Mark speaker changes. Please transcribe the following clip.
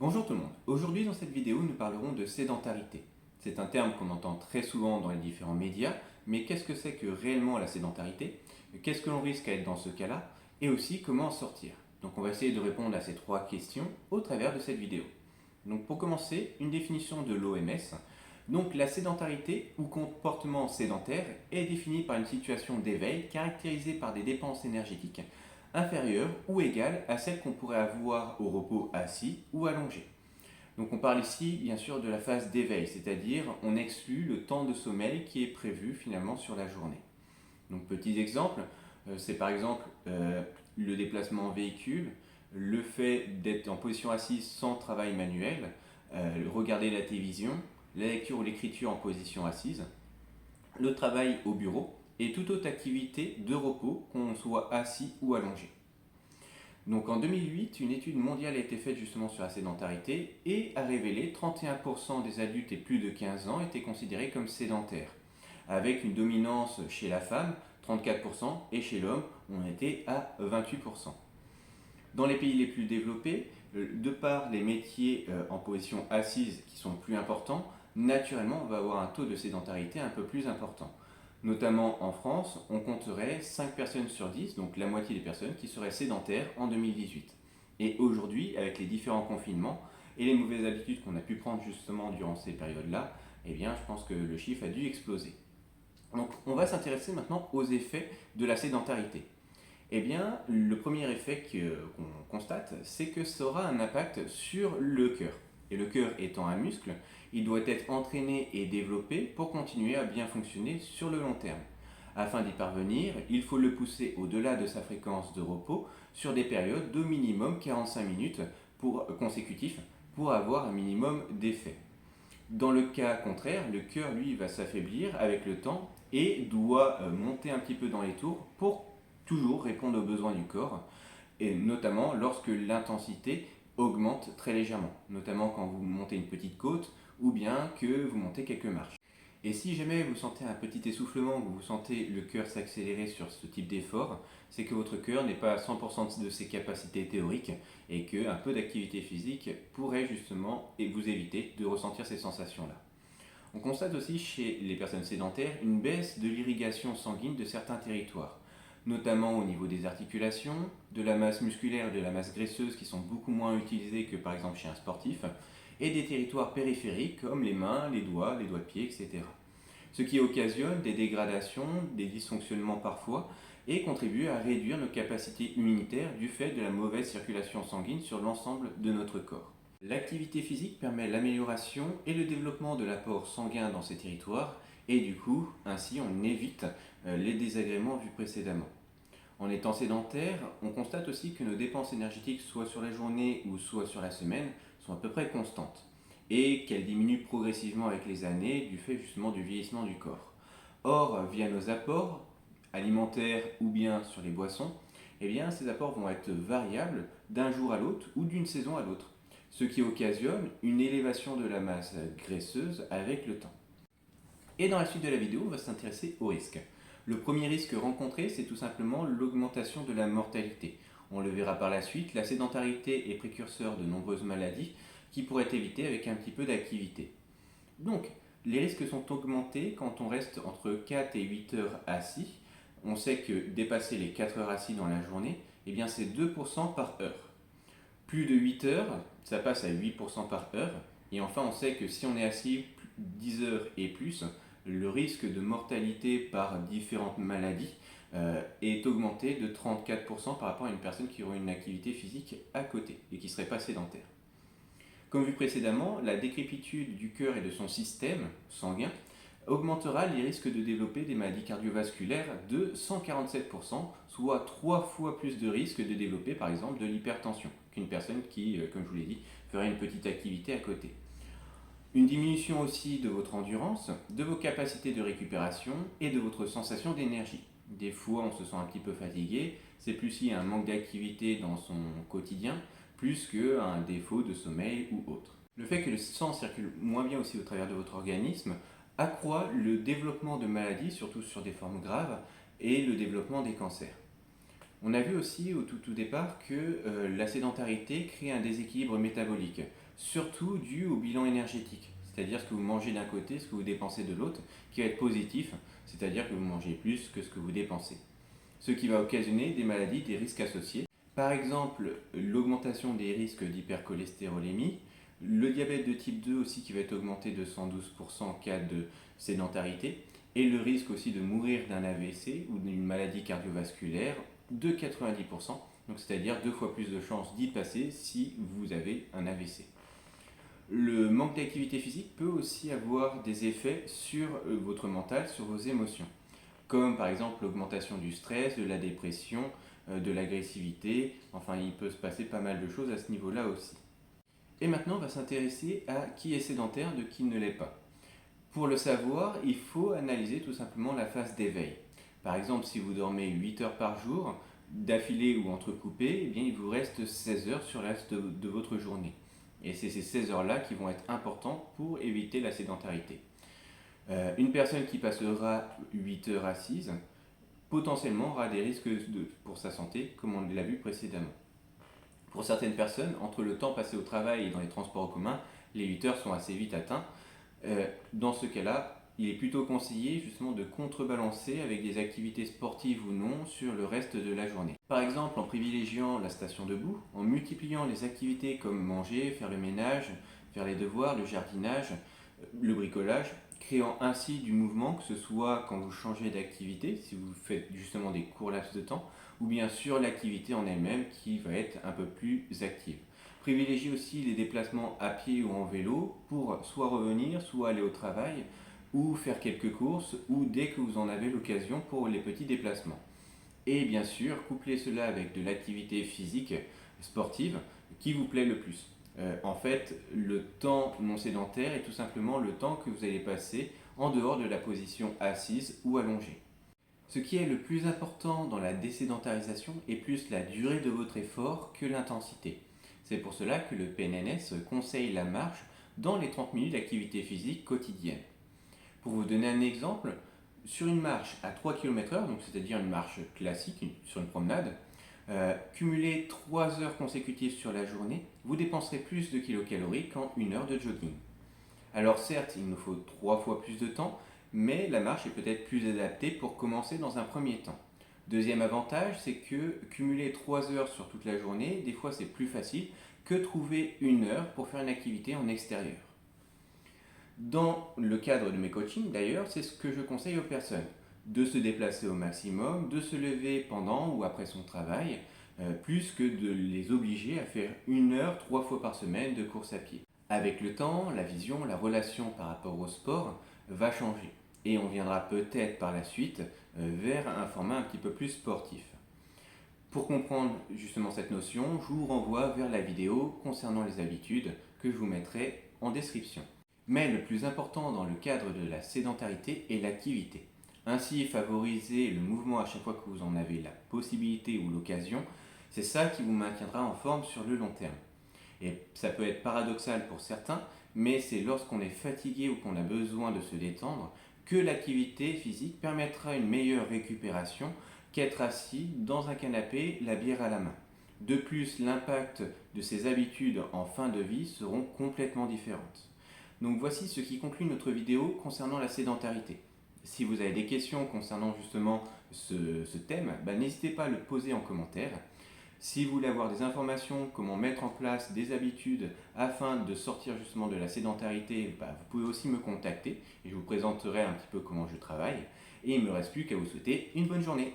Speaker 1: Bonjour tout le monde. Aujourd'hui dans cette vidéo nous parlerons de sédentarité. C'est un terme qu'on entend très souvent dans les différents médias, mais qu'est-ce que c'est que réellement la sédentarité? Qu'est-ce que l'on risque à être dans ce cas-là? Et aussi comment en sortir? Donc on va essayer de répondre à ces trois questions au travers de cette vidéo. Donc pour commencer, une définition de l'OMS. Donc la sédentarité ou comportement sédentaire est définie par une situation d'éveil caractérisée par des dépenses énergétiques inférieures ou égales à celles qu'on pourrait avoir au repos assis ou allongé. Donc on parle ici bien sûr de la phase d'éveil, c'est-à-dire on exclut le temps de sommeil qui est prévu finalement sur la journée. Donc petits exemples, c'est par exemple le déplacement en véhicule, le fait d'être en position assise sans travail manuel, regarder la télévision, la lecture ou l'écriture en position assise, le travail au bureau et toute autre activité de repos, qu'on soit assis ou allongé. Donc en 2008, une étude mondiale a été faite justement sur la sédentarité et a révélé que 31% des adultes et plus de 15 ans étaient considérés comme sédentaires, avec une dominance chez la femme, 34%, et chez l'homme, on était à 28%. Dans les pays les plus développés, de par les métiers en position assise qui sont plus importants, naturellement on va avoir un taux de sédentarité un peu plus important. Notamment en France, on compterait 5 personnes sur 10, donc la moitié des personnes, qui seraient sédentaires en 2018. Et aujourd'hui, avec les différents confinements et les mauvaises habitudes qu'on a pu prendre justement durant ces périodes-là, eh bien, je pense que le chiffre a dû exploser. Donc, on va s'intéresser maintenant aux effets de la sédentarité. Eh bien, le premier effet qu'on constate, c'est que ça aura un impact sur le cœur. Et le cœur étant un muscle, il doit être entraîné et développé pour continuer à bien fonctionner sur le long terme. Afin d'y parvenir, il faut le pousser au-delà de sa fréquence de repos sur des périodes d'au minimum 45 minutes consécutifs pour avoir un minimum d'effet. Dans le cas contraire, le cœur, lui, va s'affaiblir avec le temps et doit monter un petit peu dans les tours pour toujours répondre aux besoins du corps, et notamment lorsque l'intensité augmente très légèrement, notamment quand vous montez une petite côte ou bien que vous montez quelques marches. Et si jamais vous sentez un petit essoufflement, vous sentez le cœur s'accélérer sur ce type d'effort, c'est que votre cœur n'est pas à 100% de ses capacités théoriques et qu'un peu d'activité physique pourrait justement vous éviter de ressentir ces sensations-là. On constate aussi chez les personnes sédentaires une baisse de l'irrigation sanguine de certains territoires, notamment au niveau des articulations, de la masse musculaire et de la masse graisseuse qui sont beaucoup moins utilisées que par exemple chez un sportif, et des territoires périphériques comme les mains, les doigts de pied, etc. Ce qui occasionne des dégradations, des dysfonctionnements parfois, et contribue à réduire nos capacités immunitaires du fait de la mauvaise circulation sanguine sur l'ensemble de notre corps. L'activité physique permet l'amélioration et le développement de l'apport sanguin dans ces territoires, et du coup, ainsi on évite les désagréments vus précédemment. En étant sédentaire, on constate aussi que nos dépenses énergétiques, soit sur la journée ou soit sur la semaine, sont à peu près constantes et qu'elles diminuent progressivement avec les années du fait justement du vieillissement du corps. Or, via nos apports alimentaires ou bien sur les boissons, eh bien, ces apports vont être variables d'un jour à l'autre ou d'une saison à l'autre, ce qui occasionne une élévation de la masse graisseuse avec le temps. Et dans la suite de la vidéo, on va s'intéresser aux risques. Le premier risque rencontré, c'est tout simplement l'augmentation de la mortalité. On le verra par la suite, la sédentarité est précurseur de nombreuses maladies qui pourraient être évitées avec un petit peu d'activité. Donc, les risques sont augmentés quand on reste entre 4 et 8 heures assis. On sait que dépasser les 4 heures assis dans la journée, eh bien c'est 2% par heure. Plus de 8 heures, ça passe à 8% par heure. Et enfin, on sait que si on est assis 10 heures et plus, le risque de mortalité par différentes maladies est augmenté de 34% par rapport à une personne qui aurait une activité physique à côté et qui ne serait pas sédentaire. Comme vu précédemment, la décrépitude du cœur et de son système sanguin augmentera les risques de développer des maladies cardiovasculaires de 147%, soit 3 fois plus de risques de développer par exemple de l'hypertension qu'une personne qui, comme je vous l'ai dit, ferait une petite activité à côté. Une diminution aussi de votre endurance, de vos capacités de récupération et de votre sensation d'énergie. Des fois, on se sent un petit peu fatigué, c'est plus si un manque d'activité dans son quotidien, plus qu'un défaut de sommeil ou autre. Le fait que le sang circule moins bien aussi au travers de votre organisme accroît le développement de maladies, surtout sur des formes graves, et le développement des cancers. On a vu aussi au tout départ que la sédentarité crée un déséquilibre métabolique, surtout dû au bilan énergétique, c'est-à-dire ce que vous mangez d'un côté, ce que vous dépensez de l'autre, qui va être positif, c'est-à-dire que vous mangez plus que ce que vous dépensez. Ce qui va occasionner des maladies, des risques associés. Par exemple, l'augmentation des risques d'hypercholestérolémie, le diabète de type 2 aussi qui va être augmenté de 112% en cas de sédentarité, et le risque aussi de mourir d'un AVC ou d'une maladie cardiovasculaire de 90%, donc c'est-à-dire 2 fois plus de chances d'y passer si vous avez un AVC. Le manque d'activité physique peut aussi avoir des effets sur votre mental, sur vos émotions, comme par exemple l'augmentation du stress, de la dépression, de l'agressivité, enfin il peut se passer pas mal de choses à ce niveau-là aussi. Et maintenant on va s'intéresser à qui est sédentaire, de qui ne l'est pas. Pour le savoir, il faut analyser tout simplement la phase d'éveil. Par exemple, si vous dormez 8 heures par jour, d'affilée ou entrecoupées, eh bien, il vous reste 16 heures sur le reste de votre journée. Et c'est ces 16 heures-là qui vont être importantes pour éviter la sédentarité. Une personne qui passera 8 heures assise, potentiellement aura des risques pour sa santé, comme on l'a vu précédemment. Pour certaines personnes, entre le temps passé au travail et dans les transports en commun, les 8 heures sont assez vite atteintes. Dans ce cas-là, il est plutôt conseillé justement de contrebalancer avec des activités sportives ou non sur le reste de la journée. Par exemple, en privilégiant la station debout, en multipliant les activités comme manger, faire le ménage, faire les devoirs, le jardinage, le bricolage, créant ainsi du mouvement, que ce soit quand vous changez d'activité, si vous faites justement des courts laps de temps, ou bien sur l'activité en elle-même qui va être un peu plus active. Privilégiez aussi les déplacements à pied ou en vélo pour soit revenir, soit aller au travail, ou faire quelques courses, ou dès que vous en avez l'occasion pour les petits déplacements. Et bien sûr, couplez cela avec de l'activité physique sportive qui vous plaît le plus. En fait, le temps non sédentaire est tout simplement le temps que vous allez passer en dehors de la position assise ou allongée. Ce qui est le plus important dans la désédentarisation est plus la durée de votre effort que l'intensité. C'est pour cela que le PNNS conseille la marche dans les 30 minutes d'activité physique quotidienne. Pour vous donner un exemple, sur une marche à 3 km/h, donc c'est-à-dire une marche classique, sur une promenade, cumuler 3 heures consécutives sur la journée, vous dépenserez plus de kilocalories qu'en 1 heure de jogging. Alors certes, il nous faut 3 fois plus de temps, mais la marche est peut-être plus adaptée pour commencer dans un premier temps. Deuxième avantage, c'est que cumuler 3 heures sur toute la journée, des fois c'est plus facile que trouver 1 heure pour faire une activité en extérieur. Dans le cadre de mes coachings d'ailleurs, c'est ce que je conseille aux personnes, de se déplacer au maximum, de se lever pendant ou après son travail, plus que de les obliger à faire 1 heure 3 fois par semaine de course à pied. Avec le temps, la vision, la relation par rapport au sport va changer et on viendra peut-être par la suite vers un format un petit peu plus sportif. Pour comprendre justement cette notion, je vous renvoie vers la vidéo concernant les habitudes que je vous mettrai en description. Mais le plus important dans le cadre de la sédentarité est l'activité. Ainsi, favoriser le mouvement à chaque fois que vous en avez la possibilité ou l'occasion, c'est ça qui vous maintiendra en forme sur le long terme. Et ça peut être paradoxal pour certains, mais c'est lorsqu'on est fatigué ou qu'on a besoin de se détendre que l'activité physique permettra une meilleure récupération qu'être assis dans un canapé, la bière à la main. De plus, l'impact de ces habitudes en fin de vie seront complètement différentes. Donc voici ce qui conclut notre vidéo concernant la sédentarité. Si vous avez des questions concernant justement ce thème, n'hésitez pas à le poser en commentaire. Si vous voulez avoir des informations, comment mettre en place des habitudes afin de sortir justement de la sédentarité, vous pouvez aussi me contacter et je vous présenterai un petit peu comment je travaille. Et il ne me reste plus qu'à vous souhaiter une bonne journée.